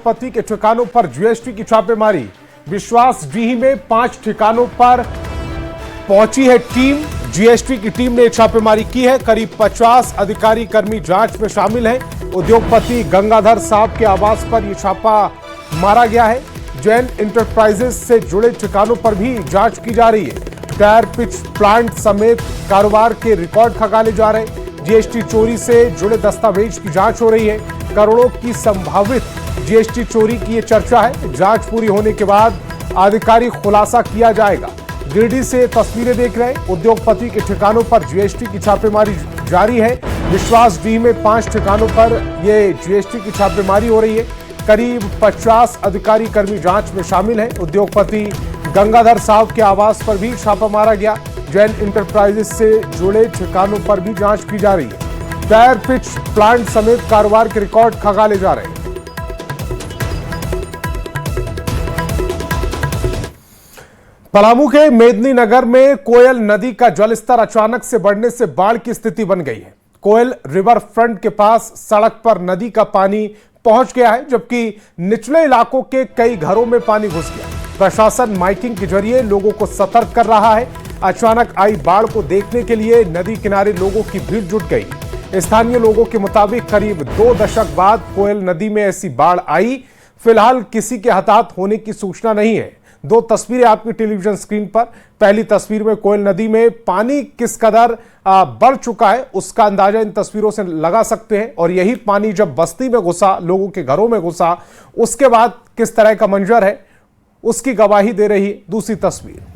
उद्योगपति के ठिकानों पर जीएसटी की छापेमारी। विश्वासडीही में 5 ठिकानों पर पहुंची है टीम। जीएसटी की टीम ने छापेमारी की है। करीब 50 अधिकारी कर्मी जांच में शामिल हैं। उद्योगपति गंगाधर साहब के आवास पर यह छापा मारा गया है। जैन इंटरप्राइजेस से जुड़े ठिकानों पर भी जांच की जा रही है। टायर पिच प्लांट समेत कारोबार के रिकॉर्ड खंगाले जा रहे हैं। जीएसटी चोरी से जुड़े दस्तावेज की जांच हो रही है। करोड़ों की संभावित जीएसटी चोरी की ये चर्चा है। जांच पूरी होने के बाद आधिकारिक खुलासा किया जाएगा। गिरिडीह से तस्वीरें देख रहे हैं। उद्योगपति के ठिकानों पर जीएसटी की छापेमारी जारी है। विश्वासडीह में 5 ठिकानों पर यह जीएसटी की छापेमारी हो रही है। करीब 50 अधिकारी कर्मी जांच में शामिल हैं। उद्योगपति गंगाधर साहब के आवास पर भी छापा मारा गया। जैन इंटरप्राइजेस से जुड़े ठिकानों पर भी जांच की जा रही है। टायर पिच प्लांट समेत कारोबार के रिकॉर्ड खंगाले जा रहे हैं। पलामू के मेदिनीनगर में कोयल नदी का जलस्तर अचानक से बढ़ने से बाढ़ की स्थिति बन गई है। कोयल रिवर फ्रंट के पास सड़क पर नदी का पानी पहुंच गया है, जबकि निचले इलाकों के कई घरों में पानी घुस गया। प्रशासन माइकिंग के जरिए लोगों को सतर्क कर रहा है। अचानक आई बाढ़ को देखने के लिए नदी किनारे लोगों की भीड़ जुट गई। स्थानीय लोगों के मुताबिक करीब 2 दशक बाद कोयल नदी में ऐसी बाढ़ आई। फिलहाल किसी के हताहत होने की सूचना नहीं है। 2 तस्वीरें आपकी टेलीविजन स्क्रीन पर। पहली तस्वीर में कोयल नदी में पानी किस कदर बढ़ चुका है उसका अंदाजा इन तस्वीरों से लगा सकते हैं। और यही पानी जब बस्ती में घुसा, लोगों के घरों में घुसा, उसके बाद किस तरह का मंजर है उसकी गवाही दे रही दूसरी तस्वीर।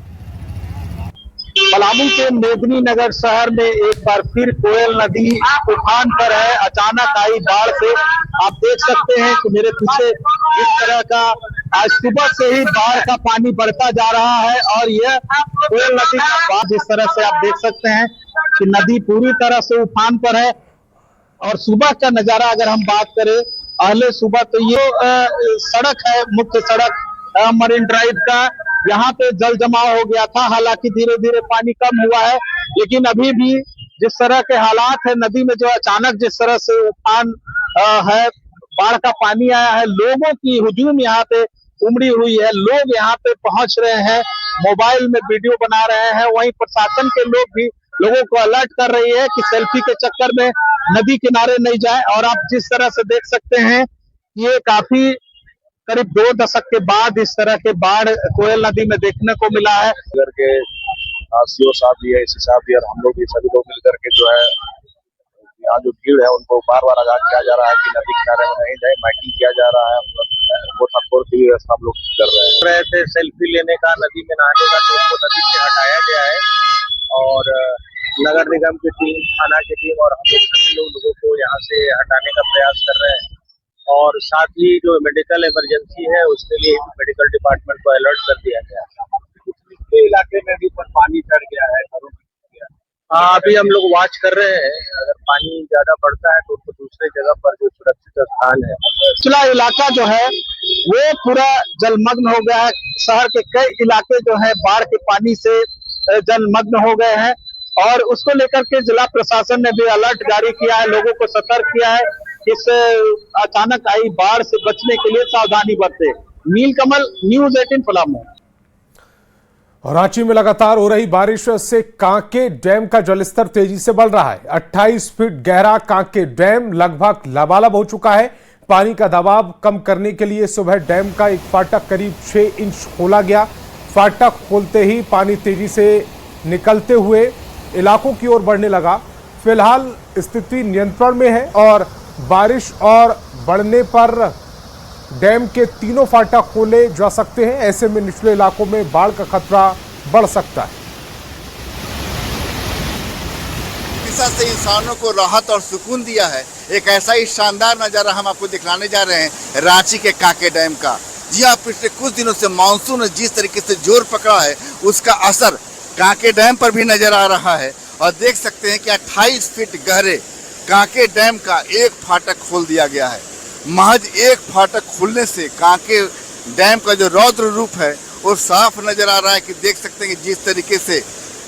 पलामू के मेदिनीनगर शहर में एक बार फिर कोयल नदी उफान पर है। अचानक आई बाढ़ से आप देख सकते हैं कि मेरे पीछे इस तरह का आज सुबह से ही बाढ़ का पानी बढ़ता जा रहा है। और यह कोयल नदी का बाढ़ जिस तरह से आप देख सकते हैं कि नदी पूरी तरह से उफान पर है। और सुबह का नजारा अगर हम बात करें पहले सुबह, तो ये सड़क है, मुख्य सड़क मरीन ड्राइव का, यहाँ पे जल जमाव हो गया था। हालांकि धीरे धीरे पानी कम हुआ है, लेकिन अभी भी जिस तरह के हालात है नदी में, जो अचानक जिस तरह से उफान है, बाढ़ का पानी आया है, लोगों की हुजूम यहाँ पे उमड़ी हुई है। लोग यहाँ पे पहुंच रहे हैं, मोबाइल में वीडियो बना रहे हैं। वहीं प्रशासन के लोग भी लोगों को अलर्ट कर रही है कि सेल्फी के चक्कर में नदी किनारे नहीं जाए। और आप जिस तरह से देख सकते हैं ये काफी करीब 2 दशक के बाद इस तरह के बाढ़ कोयल नदी में देखने को मिला है। इधर के सीओ साहब भी है, इसी साहब भी, और हम लोग भी सभी लोग मिलकर के जो है यहाँ जो भीड़ है उनको बार बार आगाह किया जा रहा है कि नदी किनारे में नहीं जाए। माइकिंग किया जा रहा है। गोताखोर की व्यवस्था हम लोग कर रहे थे। सेल्फी लेने का, नदी में नहाने का, तो उसको नदी से हटाया गया है। और नगर निगम की टीम, थाना की टीम और हम लोग सभी लोगों को यहाँ से हटाने का प्रयास कर रहे हैं। और साथ ही जो मेडिकल इमरजेंसी है उसके लिए मेडिकल डिपार्टमेंट को अलर्ट कर दिया गया है। इलाके में भी पानी चढ़ गया है, घरों में। अभी हम लोग वॉच कर रहे हैं। अगर पानी ज्यादा बढ़ता है तो उसको दूसरे जगह पर जो सुरक्षित स्थान है, निचला इलाका जो है वो पूरा जलमग्न हो गया है। शहर के कई इलाके जो है बाढ़ के पानी से जलमग्न हो गए हैं। और उसको लेकर के जिला प्रशासन ने भी अलर्ट जारी किया है, लोगों को सतर्क किया है। इस अचानक आई बाढ़ से बचने के लिए सावधानी बरते। नीलकमल, न्यूज़ 18 पलामू। रांची में लगातार हो रही बारिश से कांके डैम का जलस्तर तेजी से बढ़ रहा है। 28 फीट गहरा कांके डैम लगभग लबालब हो चुका है। पानी का दबाव कम करने के लिए सुबह डैम का एक फाटक करीब 6 इंच खोला गया। फाटक खोलते ही पानी तेजी से निकलते हुए इलाकों की ओर बढ़ने लगा। फिलहाल स्थिति नियंत्रण में है और बारिश और बढ़ने पर डैम के तीनों फाटक खोले जा सकते हैं। ऐसे में निचले इलाकों में बाढ़ का खतरा बढ़ सकता है। से इंसानों को राहत और सुकून दिया है। एक ऐसा ही शानदार नज़ारा हम आपको दिखलाने जा रहे हैं रांची के कांके डैम का। जी हाँ, पिछले कुछ दिनों से मानसून ने जिस तरीके से जोर पकड़ा है उसका असर कांके डैम पर भी नजर आ रहा है। और देख सकते हैं कि 28 फीट गहरे कांके डैम का एक फाटक खोल दिया गया है। महज एक फाटक खुलने से कांके डैम का जो रौद्र रूप है वो साफ नजर आ रहा है। कि देख सकते हैं कि जिस तरीके से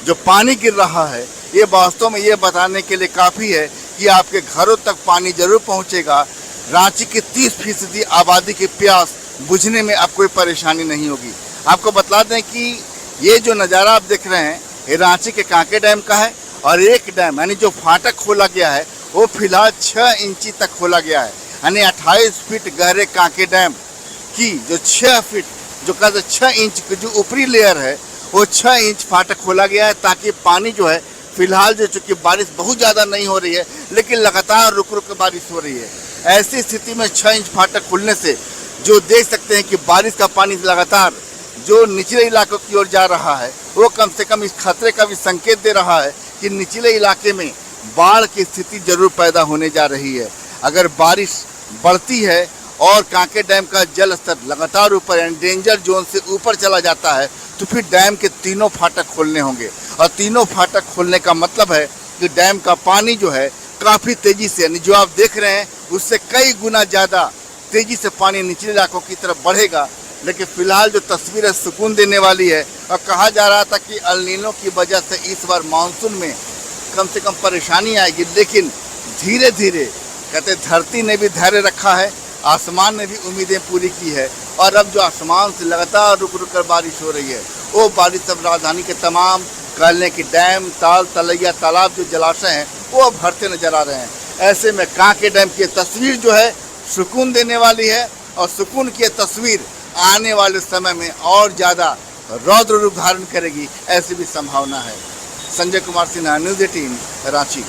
जो पानी गिर रहा है ये वास्तव में ये बताने के लिए काफ़ी है कि आपके घरों तक पानी जरूर पहुंचेगा। रांची की 30% आबादी की प्यास बुझने में अब कोई परेशानी नहीं होगी। आपको बता दें कि ये जो नज़ारा आप देख रहे हैं ये रांची के कांके डैम का है और एक डैम यानी जो फाटक खोला गया है वो फिलहाल 6 इंची तक खोला गया है, यानी 28 फीट गहरे कांके डैम की जो 6 फीट जो कहते 6 इंच की जो ऊपरी लेयर है वो 6 इंच फाटक खोला गया है ताकि पानी जो है फिलहाल जो चूँकि बारिश बहुत ज़्यादा नहीं हो रही है लेकिन लगातार रुक रुक कर बारिश हो रही है, ऐसी स्थिति में 6 इंच फाटक खुलने से जो देख सकते हैं कि बारिश का पानी लगातार जो निचले इलाकों की ओर जा रहा है वो कम से कम इस खतरे का भी संकेत दे रहा है कि निचले इलाके में बाढ़ की स्थिति जरूर पैदा होने जा रही है। अगर बारिश बढ़ती है और कांके डैम का जल स्तर लगातार ऊपर यानी डेंजर जोन से ऊपर चला जाता है तो फिर डैम के तीनों फाटक खोलने होंगे और तीनों फाटक खोलने का मतलब है कि डैम का पानी जो है काफ़ी तेज़ी से यानी जो आप देख रहे हैं उससे कई गुना ज़्यादा तेज़ी से पानी निचले इलाकों की तरफ बढ़ेगा। लेकिन फिलहाल जो तस्वीर है सुकून देने वाली है और कहा जा रहा था कि अल नीनो की वजह से इस बार मानसून में कम से कम परेशानी आएगी, लेकिन धीरे धीरे कहते धरती ने भी धैर्य रखा है, आसमान ने भी उम्मीदें पूरी की है और अब जो आसमान से लगातार रुक रुक कर बारिश हो रही है वो बारिश अब राजधानी के तमाम कहने की डैम ताल तलैया तालाब जो जलाशय हैं वो अब भरते नजर आ रहे हैं। ऐसे में कांके डैम की तस्वीर जो है सुकून देने वाली है और सुकून की तस्वीर आने वाले समय में और ज़्यादा रौद्र रूप धारण करेगी ऐसी भी संभावना है। संजय कुमार सिन्हा, न्यूज़ 18 रांची।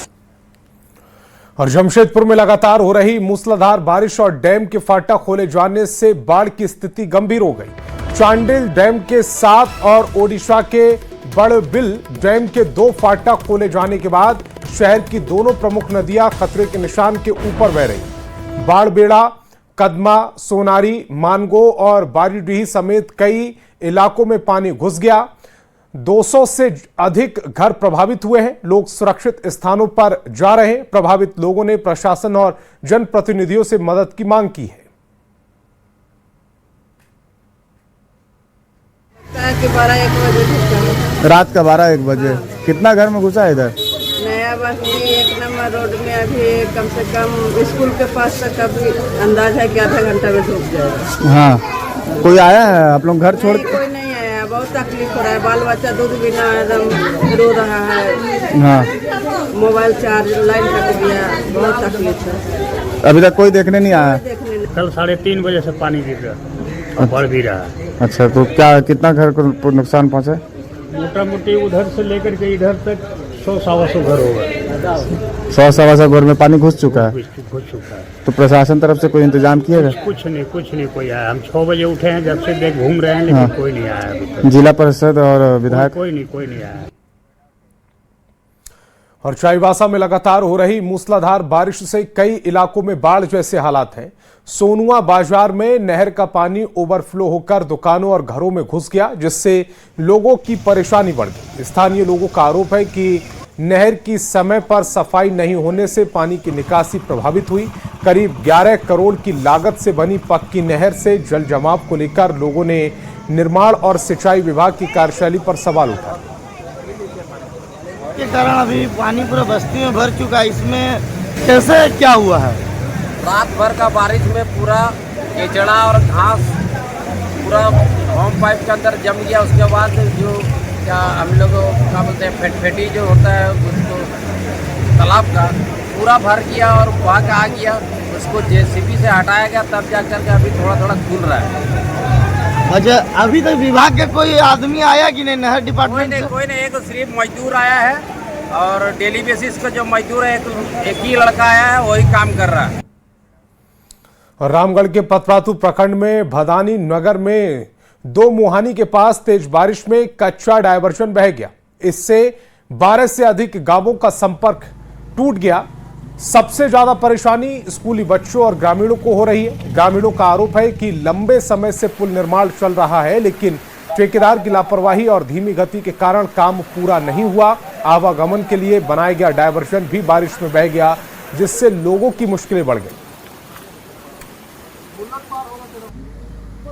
और जमशेदपुर में लगातार हो रही मूसलाधार बारिश और डैम के फाटक खोले जाने से बाढ़ की स्थिति गंभीर हो गई। चांडिल डैम के 7 और ओडिशा के बड़बिल डैम के 2 फाटक खोले जाने के बाद शहर की दोनों प्रमुख नदियां खतरे के निशान के ऊपर बह रही। बाड़बेड़ा, कदमा, सोनारी, मानगो और बारीडीह समेत कई इलाकों में पानी घुस गया। 200 से अधिक घर प्रभावित हुए हैं। लोग सुरक्षित स्थानों पर जा रहे हैं। प्रभावित लोगों ने प्रशासन और जनप्रतिनिधियों से मदद की मांग की है। रात का 12-1 बजे कितना घर में घुसा है इधर? नया बस्ती 1 नंबर रोड में अभी कम से कम स्कूल के पास तक अभी अंदाज है कि आधा घंटा में डूब जाएगा। हाँ, कोई आया है आप लोग घर छोड़? कोई नहीं आया, बहुत तकलीफ हो रहा है। बाल बच्चा दूध बिना एकदम रो रहा है। हाँ, मोबाइल चार्ज लाइन कट गया, बहुत तकलीफ है। अभी तक कोई देखने नहीं आया? कल 3:30 बजे से पानी गिर रहा, बढ़ भी रहा है। अच्छा, तो क्या कितना घर को नुकसान पहुंचा? मोटा मोटी उधर से लेकर के इधर तक 100-125 घर होगा। 100-125 घर में पानी घुस चुका है। घुस चुका है। तो प्रशासन तरफ से कोई इंतजाम किया गया? कुछ नहीं कोई आया। हम 6 बजे उठे हैं, जब से देख घूम रहे हैं, लेकिन हाँ। कोई नहीं आया अभी तक। जिला परिषद और विधायक? कोई नहीं आया। और चाईबासा में लगातार हो रही मूसलाधार बारिश से कई इलाकों में बाढ़ जैसे हालात हैं। सोनुआ बाजार में नहर का पानी ओवरफ्लो होकर दुकानों और घरों में घुस गया, जिससे लोगों की परेशानी बढ़ गई। स्थानीय लोगों का आरोप है कि नहर की समय पर सफाई नहीं होने से पानी की निकासी प्रभावित हुई। करीब 11 करोड़ की लागत से बनी पक्की नहर से जल जमाव को लेकर लोगों ने निर्माण और सिंचाई विभाग की कार्यशैली पर सवाल उठाए। के कारण अभी पानी पूरा बस्ती में भर चुका है। इसमें कैसे क्या हुआ है? रात भर का बारिश में पूरा केचड़ा और घास पूरा होम पाइप के अंदर जम गया। उसके बाद जो क्या हम लोग क्या बोलते हैं फेटफेटी जो होता है उसको तालाब का पूरा भर गया और वहाँ का आ गया। उसको जेसीबी से हटाया गया, तब जा कर के अभी थोड़ा थोड़ा खुल रहा है। अच्छा, अभी तक विभाग के कोई आदमी आया कि नहीं? नहर डिपार्टमेंट कोई नहीं, एक सिर्फ मजदूर आया है और डेली बेसिस पे जो मजदूर है एक ही लड़का आया है, वही काम कर रहा है। रामगढ़ के पतरातू प्रखंड में भदानी नगर में 2 मुहानी के पास तेज बारिश में कच्चा डायवर्जन बह गया। इससे 12 से अधिक गांवों का संपर्क टूट गया। सबसे ज्यादा परेशानी स्कूली बच्चों और ग्रामीणों को हो रही है। ग्रामीणों का आरोप है कि लंबे समय से पुल निर्माण चल रहा है, लेकिन ठेकेदार की लापरवाही और धीमी गति के कारण काम पूरा नहीं हुआ। आवागमन के लिए बनाया गया डायवर्जन भी बारिश में बह गया, जिससे लोगों की मुश्किलें बढ़ गई।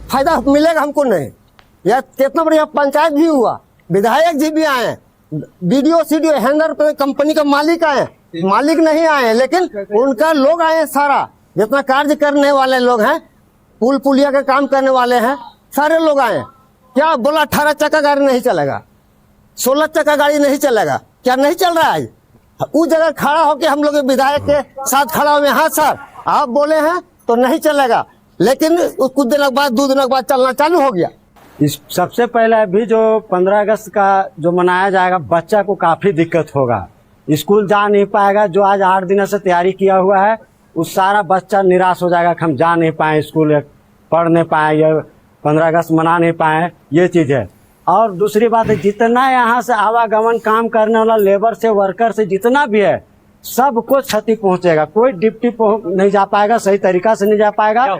फायदा मिलेगा हमको नहीं। यह कितना बढ़िया पंचायत भी हुआ, विधायक जी भी आए, बीडीओ सीडीओ हैंडर पे कंपनी का मालिक आए, मालिक नहीं आए, लेकिन उनका लोग आए सारा, जितना कार्य करने वाले लोग हैं, पुल पुलिया के काम करने वाले हैं, सारे लोग आए। क्या बोला 18 चक्का गाड़ी नहीं चलेगा, 16 चक्का गाड़ी नहीं चलेगा, क्या नहीं चल रहा है? उस जगह खड़ा होकर हम लोग विधायक के साथ खड़ा हुए, हाँ सर आप बोले हैं तो नहीं चलेगा, लेकिन कुछ दिनों के बाद 2 दिनों के बाद चलना चालू हो गया। इस सबसे पहले अभी जो 15 अगस्त का जो मनाया जाएगा, बच्चा को काफी दिक्कत होगा, स्कूल जा नहीं पाएगा। जो आज 8 दिनों से तैयारी किया हुआ है, उस सारा बच्चा निराश हो जाएगा कि हम जा नहीं पाए स्कूल, पढ़ नहीं पाए, या 15 अगस्त मना नहीं पाए, ये चीज है। और दूसरी बात है, जितना यहाँ से आवागमन काम करने वाला लेबर से, वर्कर से जितना भी है, सबको क्षति पहुंचेगा। कोई डिप्टी नहीं जा पाएगा, सही तरीका से नहीं जा पाएगा।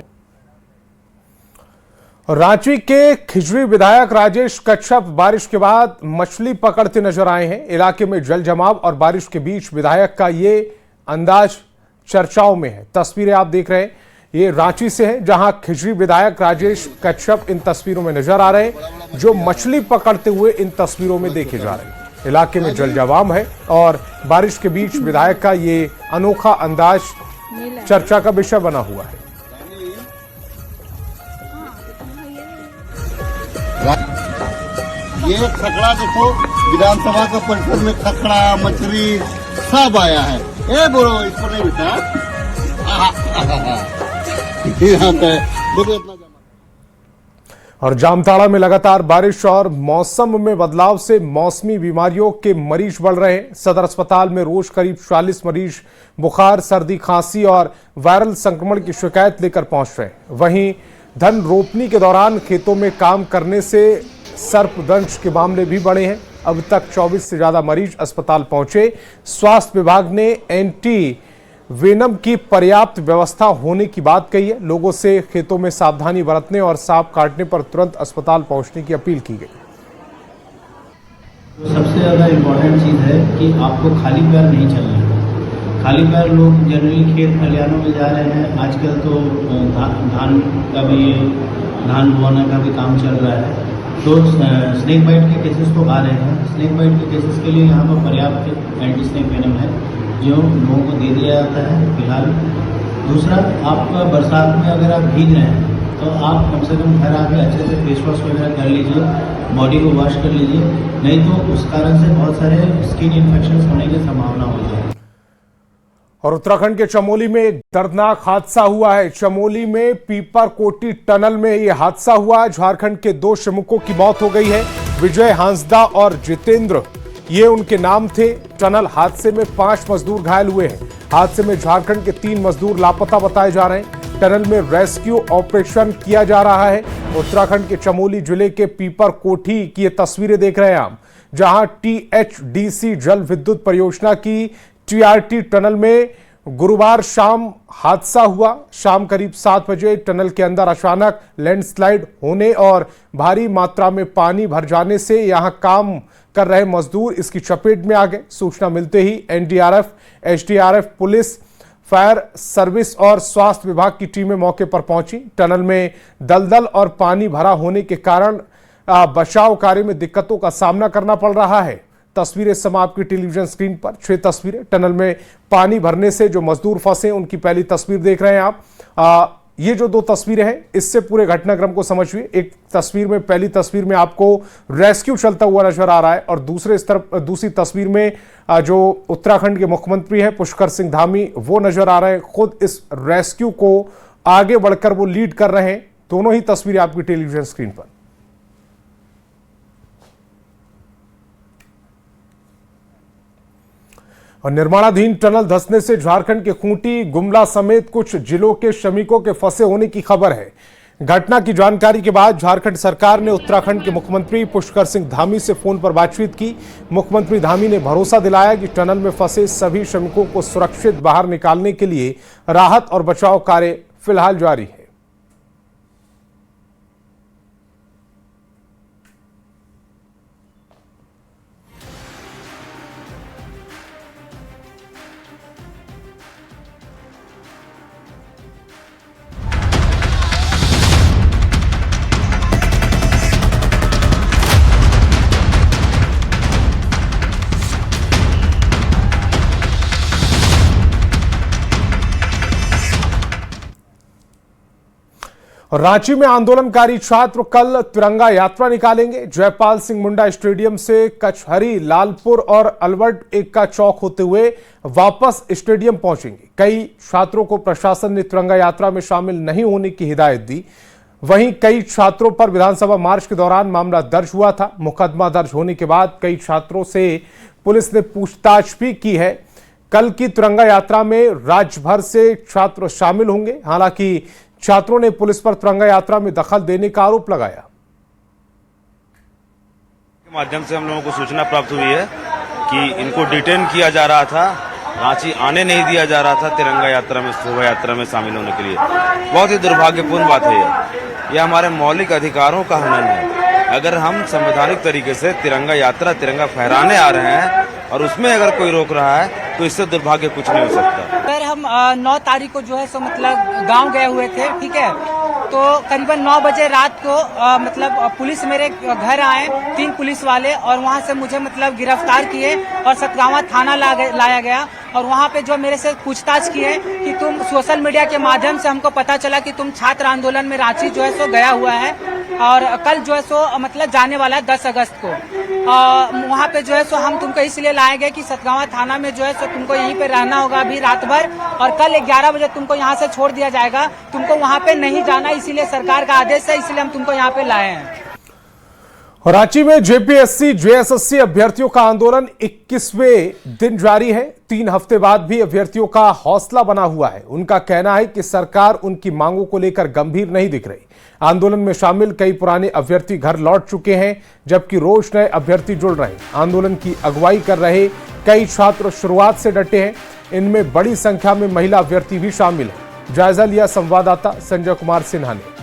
रांची के खिजड़ी विधायक राजेश कच्छप बारिश के बाद मछली पकड़ते नजर आए हैं। इलाके में जल जमाव और बारिश के बीच विधायक का ये अंदाज चर्चाओं में है। तस्वीरें आप देख रहे हैं, ये रांची से है, जहां खिजड़ी विधायक राजेश कच्छप इन तस्वीरों में नजर आ रहे हैं, जो मछली पकड़ते हुए इन तस्वीरों में देखे जा रहे हैं। इलाके में जल जमाव है और बारिश के बीच विधायक का ये अनोखा अंदाज चर्चा का विषय बना हुआ है। ये खकड़ा देखो, विधानसभा का परिसर में खकड़ा मछली सब आया है। ए बोलो, इसको नहीं बेटा, देखो इतना। और जामताड़ा में लगातार बारिश और मौसम में बदलाव से मौसमी बीमारियों के मरीज बढ़ रहे हैं। सदर अस्पताल में रोज करीब 40 मरीज बुखार, सर्दी, खांसी और वायरल संक्रमण की शिकायत लेकर पहुंच रहे हैं। वहीं धन रोपनी के दौरान खेतों में काम करने से सर्पदंश के मामले भी बढ़े हैं। अब तक 24 से ज्यादा मरीज अस्पताल पहुंचे। स्वास्थ्य विभाग ने एंटी वेनम की पर्याप्त व्यवस्था होने की बात कही है। लोगों से खेतों में सावधानी बरतने और सांप काटने पर तुरंत अस्पताल पहुंचने की अपील की गई। सबसे ज़्यादा इम्पोर्टेंट चीज़ है कि आपको खाली पैर नहीं चलना है। खाली पैर लोग जनरली खेत खलिहानों में जा रहे हैं। आजकल तो धान का भी, धान बोने का भी काम चल रहा है, तो स्नेक बाइट के केसेस तो आ रहे हैं। स्नेक बाइट के केसेस के लिए यहाँ पर पर्याप्त एंटी स्नेक वेनम है, जो लोगों को दे दिया जाता है फिलहाल। दूसरा, आप बरसात में अगर आप भीग रहे हैं तो आप कम से कम घर आके अच्छे से फेस वॉश वगैरह कर लीजिए, बॉडी को वॉश कर लीजिए, नहीं तो उस कारण से बहुत सारे स्किन इन्फेक्शन होने की संभावना हो जाए। और उत्तराखंड के चमोली में एक दर्दनाक हादसा हुआ है। चमोली में पीपर कोटी टनल में यह हादसा हुआ है। झारखंड के 2 श्रमिकों की मौत हो गई है। विजय हांसदा और जितेंद्र, ये उनके नाम थे। टनल हादसे में 5 मजदूर घायल हुए हैं। हादसे में झारखंड के 3 मजदूर लापता बताए जा रहे हैं। टनल में रेस्क्यू ऑपरेशन किया जा रहा है। उत्तराखंड के चमोली जिले के पीपर कोठी की ये तस्वीरें देख रहे हैं आप, जहां THDC जल विद्युत परियोजना की TRT टनल में गुरुवार शाम हादसा हुआ। शाम करीब 7 बजे टनल के अंदर अचानक लैंडस्लाइड होने और भारी मात्रा में पानी भर जाने से यहां काम कर रहे मजदूर इसकी चपेट में आ गए। सूचना मिलते ही NDRF, SDRF, police, fire service और स्वास्थ्य विभाग की टीमें मौके पर पहुंची। टनल में दलदल और पानी भरा होने के कारण बचाव कार्य में दिक्कतों का सामना करना पड़ रहा है। तस्वीरें समय आपकी टेलीविजन स्क्रीन पर, 6 तस्वीरें टनल में पानी भरने से जो मजदूर फंसे उनकी पहली तस्वीर देख रहे हैं आप। ये जो 2 तस्वीरें हैं, इससे पूरे घटनाक्रम को समझिए। एक तस्वीर में, पहली तस्वीर में आपको रेस्क्यू चलता हुआ नजर आ रहा है और दूसरी तस्वीर में जो उत्तराखंड के मुख्यमंत्री हैं पुष्कर सिंह धामी, वो नजर आ रहे हैं। खुद इस रेस्क्यू को आगे बढ़कर वो लीड कर रहे हैं। दोनों ही तस्वीरें आपकी टेलीविजन स्क्रीन पर। और निर्माणाधीन टनल धंसने से झारखंड के खूंटी, गुमला समेत कुछ जिलों के श्रमिकों के फंसे होने की खबर है। घटना की जानकारी के बाद झारखंड सरकार ने उत्तराखंड के मुख्यमंत्री पुष्कर सिंह धामी से फोन पर बातचीत की। मुख्यमंत्री धामी ने भरोसा दिलाया कि टनल में फंसे सभी श्रमिकों को सुरक्षित बाहर निकालने के लिए राहत और बचाव कार्य फिलहाल जारी है। और रांची में आंदोलनकारी छात्र कल तिरंगा यात्रा निकालेंगे। जयपाल सिंह मुंडा स्टेडियम से कचहरी, लालपुर और अल्बर्ट एक्का चौक होते हुए वापस स्टेडियम पहुंचेंगे। कई छात्रों को प्रशासन ने तिरंगा यात्रा में शामिल नहीं होने की हिदायत दी। वहीं कई छात्रों पर विधानसभा मार्च के दौरान मामला दर्ज हुआ था। मुकदमा दर्ज होने के बाद कई छात्रों से पुलिस ने पूछताछ भी की है। कल की तिरंगा यात्रा में राज्य भर से छात्र शामिल होंगे। हालांकि छात्रों ने पुलिस पर तिरंगा यात्रा में दखल देने का आरोप लगाया। के माध्यम से हम लोगों को सूचना प्राप्त हुई है कि इनको डिटेन किया जा रहा था, रांची आने नहीं दिया जा रहा था तिरंगा यात्रा में, शोभा यात्रा में शामिल होने के लिए। बहुत ही दुर्भाग्यपूर्ण बात है यह हमारे मौलिक अधिकारों का हनन है। अगर हम संवैधानिक तरीके से तिरंगा यात्रा, तिरंगा फहराने आ रहे हैं और उसमें अगर कोई रोक रहा है तो इससे दुर्भाग्य कुछ नहीं हो सकता। सर हम 9 तारीख को जो है सो मतलब गांव गए हुए थे, ठीक है, तो करीबन 9 बजे रात को मतलब पुलिस मेरे घर आए, 3 पुलिस वाले, और वहां से मुझे मतलब गिरफ्तार किए और सतगावा थाना लाया गया। और वहां पे जो मेरे से पूछताछ किए कि तुम सोशल मीडिया के माध्यम से हमको पता चला कि तुम छात्र आंदोलन में रांची जो है सो गया हुआ है और कल जो है सो मतलब जाने वाला है 10 अगस्त को। वहाँ पे जो है सो हम तुमको इसलिए लाए गए कि सतगावा थाना में जो है सो तुमको यहीं पे रहना होगा अभी रात भर, और कल 11 बजे तुमको यहाँ से छोड़ दिया जाएगा, तुमको वहाँ पे नहीं जाना, इसीलिए सरकार का आदेश है, इसलिए हम तुमको यहाँ पे लाए हैं। रांची में जेपीएससी जेएसएससी अभ्यर्थियों का आंदोलन 21वें दिन जारी है। 3 हफ्ते बाद भी अभ्यर्थियों का हौसला बना हुआ है। उनका कहना है कि सरकार उनकी मांगों को लेकर गंभीर नहीं दिख रही। आंदोलन में शामिल कई पुराने अभ्यर्थी घर लौट चुके हैं, जबकि रोज नए अभ्यर्थी जुड़ रहे हैं। आंदोलन की अगुवाई कर रहे कई छात्र शुरुआत से डटे हैं। इनमें बड़ी संख्या में महिला अभ्यर्थी भी शामिल हैं। जायजा लिया संवाददाता संजय कुमार सिन्हा ने।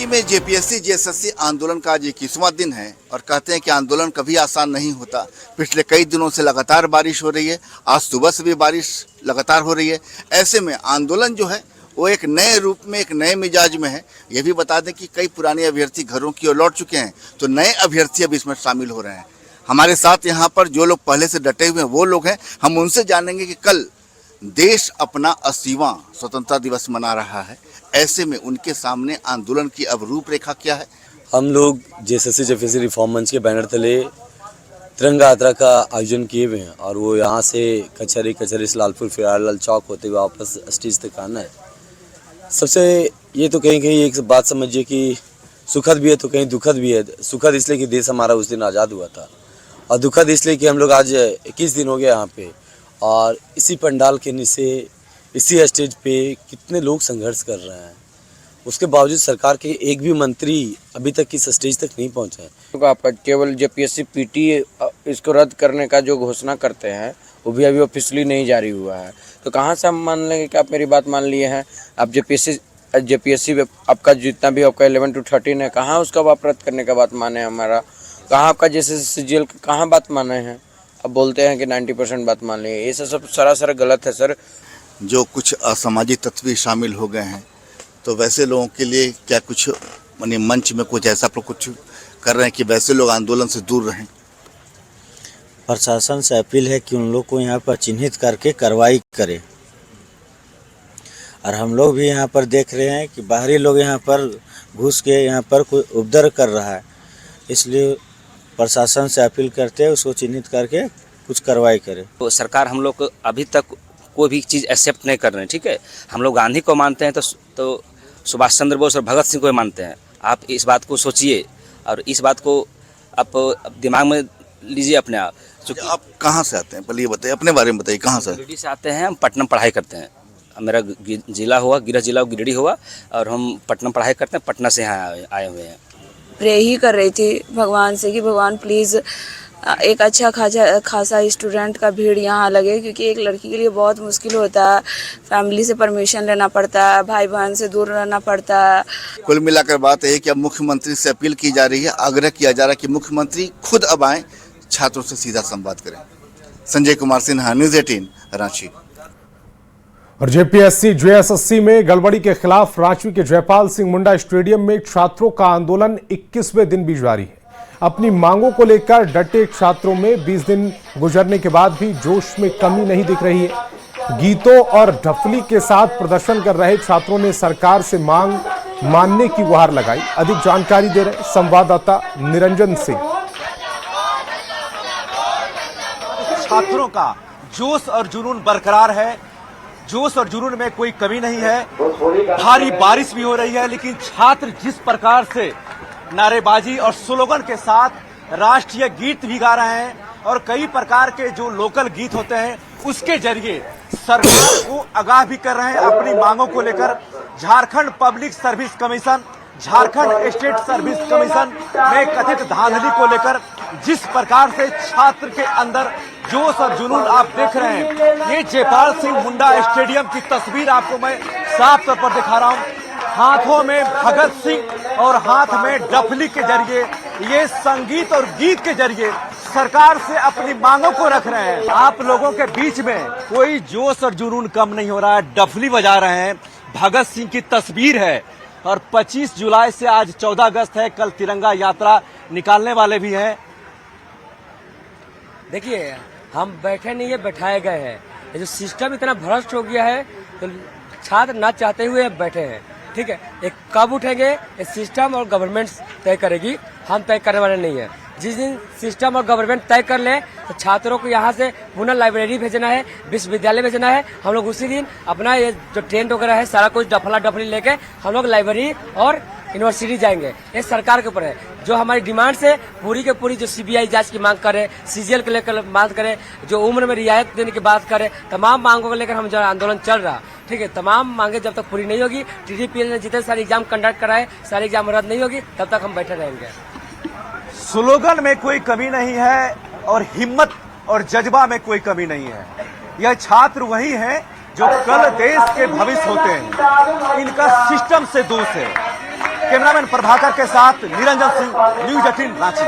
में जेपीएससी जेएसएससी आंदोलन का आज 21वां दिन है और कहते हैं कि आंदोलन कभी आसान नहीं होता। पिछले कई दिनों से लगातार बारिश हो रही है, आज सुबह से भी बारिश लगातार हो रही है। ऐसे में आंदोलन जो है वो एक नए रूप में, एक नए मिजाज में है। ये भी बता दें कि कई पुराने अभ्यर्थी घरों की ओर लौट चुके हैं, तो नए अभ्यर्थी अब इसमें शामिल हो रहे हैं। हमारे साथ यहाँ पर जो लोग पहले से डटे हुए हैं वो लोग हैं। हम उनसे जानेंगे कि कल देश अपना 80वां स्वतंत्रता दिवस मना रहा है, ऐसे में उनके सामने आंदोलन की अब रूपरेखा क्या है। हम लोग जेएसएससी रिफॉर्म मंच के बैनर तले तिरंगा यात्रा का आयोजन किए हुए हैं और वो यहाँ से कचहरी से लालपुर फिर लाल चौक होते हुए वापस स्टेज तक आना है। सबसे ये तो कहीं एक बात समझिए कि सुखद भी है तो कहीं दुखद भी है। सुखद इसलिए कि देश हमारा उस दिन आज़ाद हुआ था, और दुखद इसलिए कि हम लोग आज 21 दिन हो गए यहाँ पे, और इसी पंडाल के नीचे इसी स्टेज पे कितने लोग संघर्ष कर रहे हैं। उसके बावजूद सरकार के एक भी मंत्री अभी तक इस स्टेज तक नहीं पहुंचे हैं। आपका केवल जेपीएससी पीटी इसको रद्द करने का जो घोषणा करते हैं वो भी अभी ऑफिशियली नहीं जारी हुआ है, तो कहाँ से हम मान लेंगे कि आप मेरी बात मान लिए हैं। आप जेपीएससी आपका जितना भी आपका 11 to 13 है, कहाँ उसका आप रद्द करने का बात माने हमारा, कहाँ आपका जैसे सीजीएल कहाँ बात माने हैं। अब बोलते हैं कि 90% बात मान लिए, ये सब सरासर गलत है सर। जो कुछ असामाजिक तत्व शामिल हो गए हैं, तो वैसे लोगों के लिए क्या कुछ माने मंच में कुछ ऐसा कुछ कर रहे हैं कि वैसे लोग आंदोलन से दूर रहें। प्रशासन से अपील है कि उन लोग को यहाँ पर चिन्हित करके कार्रवाई करे, और हम लोग भी यहाँ पर देख रहे हैं कि बाहरी लोग यहाँ पर घुस के यहाँ पर कोई उपद्रव कर रहा है, इसलिए प्रशासन से अपील करते हैं उसको चिन्हित करके कुछ कार्रवाई करे। तो सरकार हम लोग को अभी तक कोई भी चीज़ एक्सेप्ट नहीं कर रहे हैं, ठीक है। हम लोग गांधी को मानते हैं तो सुभाष चंद्र बोस और भगत सिंह को मानते हैं। आप इस बात को सोचिए और इस बात को आप दिमाग में लीजिए अपने आप। क्योंकि आप कहाँ से आते हैं, पहले ये बताइए, अपने बारे में बताइए। कहाँ से? गिरिडीह से आते हैं, हम पटना पढ़ाई करते हैं। मेरा जिला हुआ गृह जिला गिरिडीह हुआ और हम पटना पढ़ाई करते हैं, पटना से यहाँ आए हुए हैं। प्रे ही कर रही थी भगवान से कि भगवान प्लीज़ एक अच्छा खासा स्टूडेंट का भीड़ यहाँ लगे, क्योंकि एक लड़की के लिए बहुत मुश्किल होता है। फैमिली से परमिशन लेना पड़ता है, भाई बहन से दूर रहना पड़ता है। कुल मिलाकर बात है कि अब मुख्यमंत्री से अपील की जा रही है, आग्रह किया जा रहा है कि मुख्यमंत्री खुद अब आएँ, छात्रों से सीधा संवाद करें। संजय कुमार सिन्हा, न्यूज़ 18 रांची। और जेपीएससी जेएसएससी में गड़बड़ी के खिलाफ रांची के जयपाल सिंह मुंडा स्टेडियम में छात्रों का आंदोलन 21वें दिन भी जारी है। अपनी मांगों को लेकर डटे छात्रों में 20 दिन गुजरने के बाद भी जोश में कमी नहीं दिख रही है। गीतों और ढफली के साथ प्रदर्शन कर रहे छात्रों ने सरकार से मांग मानने की गुहार लगाई। अधिक जानकारी दे रहे संवाददाता निरंजन सिंह। छात्रों का जोश और जुनून बरकरार है, जोश और जुनून में कोई कमी नहीं है। भारी बारिश भी हो रही है, लेकिन छात्र जिस प्रकार से नारेबाजी और स्लोगन के साथ राष्ट्रीय गीत भी गा रहे हैं और कई प्रकार के जो लोकल गीत होते हैं उसके जरिए सरकार को आगाह भी कर रहे हैं अपनी मांगों को लेकर। Jharkhand public service commission, Jharkhand state service commission में कथित धांधली को लेकर जिस प्रकार से छात्र के अंदर जोश और जुनून आप देख रहे हैं, ये जयपाल सिंह मुंडा स्टेडियम की तस्वीर आपको मैं साफ तौर पर दिखा रहा हूं। हाथों में भगत सिंह और हाथ में डफली के जरिए ये संगीत और गीत के जरिए सरकार से अपनी मांगों को रख रहे हैं। आप लोगों के बीच में कोई जोश और जुनून कम नहीं हो रहा है, डफली बजा रहे हैं। भगत सिंह की तस्वीर है और 25 जुलाई से आज 14 अगस्त है, कल तिरंगा यात्रा निकालने वाले भी हैं। देखिए, हम बैठे नहीं है, बैठाए गए हैं। ये जो सिस्टम इतना भ्रष्ट हो गया है तो छात्र ना चाहते हुए बैठे हैं। ठीक है, ये कब उठेंगे ये सिस्टम और गवर्नमेंट तय करेगी, हम तय करने वाले नहीं है। जिस दिन सिस्टम और गवर्नमेंट तय कर ले तो छात्रों को यहाँ से पुनः लाइब्रेरी भेजना है, विश्वविद्यालय भेजना है। हम लोग उसी दिन अपना ये जो टेंट वगैरह है सारा कुछ डफला डफली लेके हम लोग लाइब्रेरी और यूनिवर्सिटी जाएंगे। ये सरकार के ऊपर है। जो हमारी डिमांड से पूरी के पूरी जो सीबीआई जांच की मांग करे, सीजीएल को लेकर मांग करे, जो उम्र में रियायत देने की बात करे, तमाम मांगों को लेकर हम जो आंदोलन चल रहा। ठीक है, तमाम मांगे जब तक पूरी नहीं होगी, टीडीपीएल ने जितने सारे एग्जाम कंडक्ट कराए सारे एग्जाम रद्द नहीं होगी, तब तक हम बैठे रहेंगे। स्लोगन में कोई कमी नहीं है और हिम्मत और जज्बा में कोई कमी नहीं है। यह छात्र वही हैं जो कल देश के भविष्य होते हैं। इनका सिस्टम से दोष है। कैमरामैन प्रभाकर के साथ निरंजन सिंह, न्यूज 18 रांची।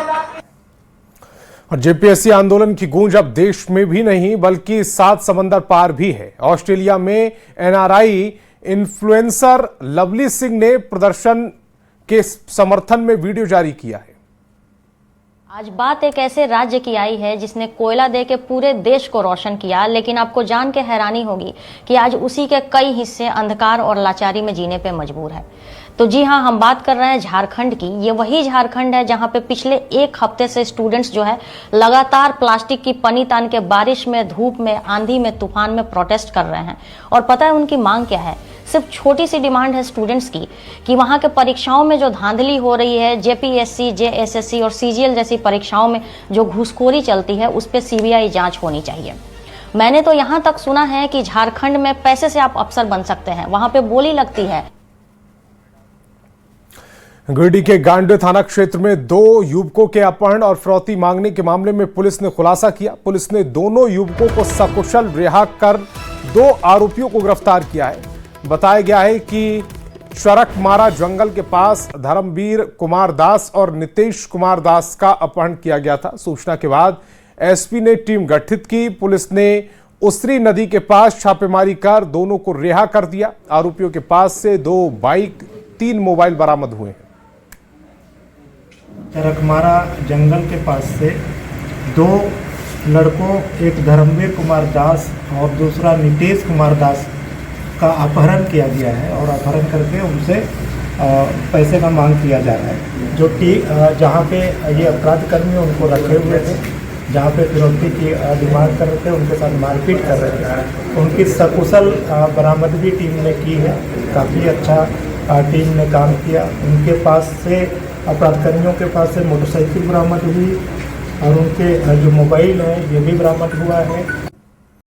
और जेपीएससी आंदोलन की गूंज अब देश में भी नहीं बल्कि 7 समंदर पार भी है। ऑस्ट्रेलिया में एनआरआई इन्फ्लुएंसर लवली सिंह ने प्रदर्शन के समर्थन में वीडियो जारी किया है। आज बात एक ऐसे राज्य की आई है जिसने कोयला दे के पूरे देश को रोशन किया, लेकिन आपको जान के हैरानी होगी कि आज उसी के कई हिस्से अंधकार और लाचारी में जीने पे मजबूर है। तो जी हाँ, हम बात कर रहे हैं झारखंड की। ये वही झारखंड है जहां पे पिछले एक हफ्ते से स्टूडेंट्स जो है लगातार प्लास्टिक की पनी तान के बारिश में, धूप में, आंधी में, तूफान में प्रोटेस्ट कर रहे हैं। और पता है उनकी मांग क्या है? सिर्फ छोटी सी डिमांड है स्टूडेंट्स की कि वहां के परीक्षाओं में जो धांधली हो रही है, जेपीएससी, जेएसएससी और सीजीएल जैसी परीक्षाओं में जो घूसखोरी चलती है, उस पर सीबीआई जांच होनी चाहिए। मैंने तो यहां तक सुना है कि झारखंड में पैसे से आप अफसर बन सकते हैं, वहां पे बोली लगती है। गिरिडीह के गांडे थाना क्षेत्र में 2 युवकों के अपहरण और फिरौती मांगने के मामले में पुलिस ने खुलासा किया। पुलिस ने दोनों युवकों को सकुशल रिहा कर 2 आरोपियों को गिरफ्तार किया है। बताया गया है कि शरकमारा जंगल के पास धर्मवीर कुमार दास और नितेश कुमार दास का अपहरण किया गया था। सूचना के बाद एसपी ने टीम गठित की। पुलिस ने उसरी नदी के पास छापेमारी कर दोनों को रिहा कर दिया। आरोपियों के पास से 2 बाइक, 3 मोबाइल बरामद हुए हैं। शरकमारा जंगल के पास से 2 लड़कों, एक धर्मवीर कुमार दास और दूसरा नितेश कुमार दास का अपहरण किया गया है और अपहरण करके उनसे पैसे का मांग किया जा रहा है। जो जहाँ पे ये अपराध कर्मी उनको रखे हुए थे, जहाँ पे फिरौती की डिमांड कर रहे थे, उनके साथ मारपीट कर रहे थे, उनकी सकुशल बरामदगी टीम ने की है। काफ़ी अच्छा टीम ने काम किया। उनके पास से अपराध कर्मियों के पास से मोटरसाइकिल बरामद हुई और उनके जो मोबाइल है ये भी बरामद हुआ है।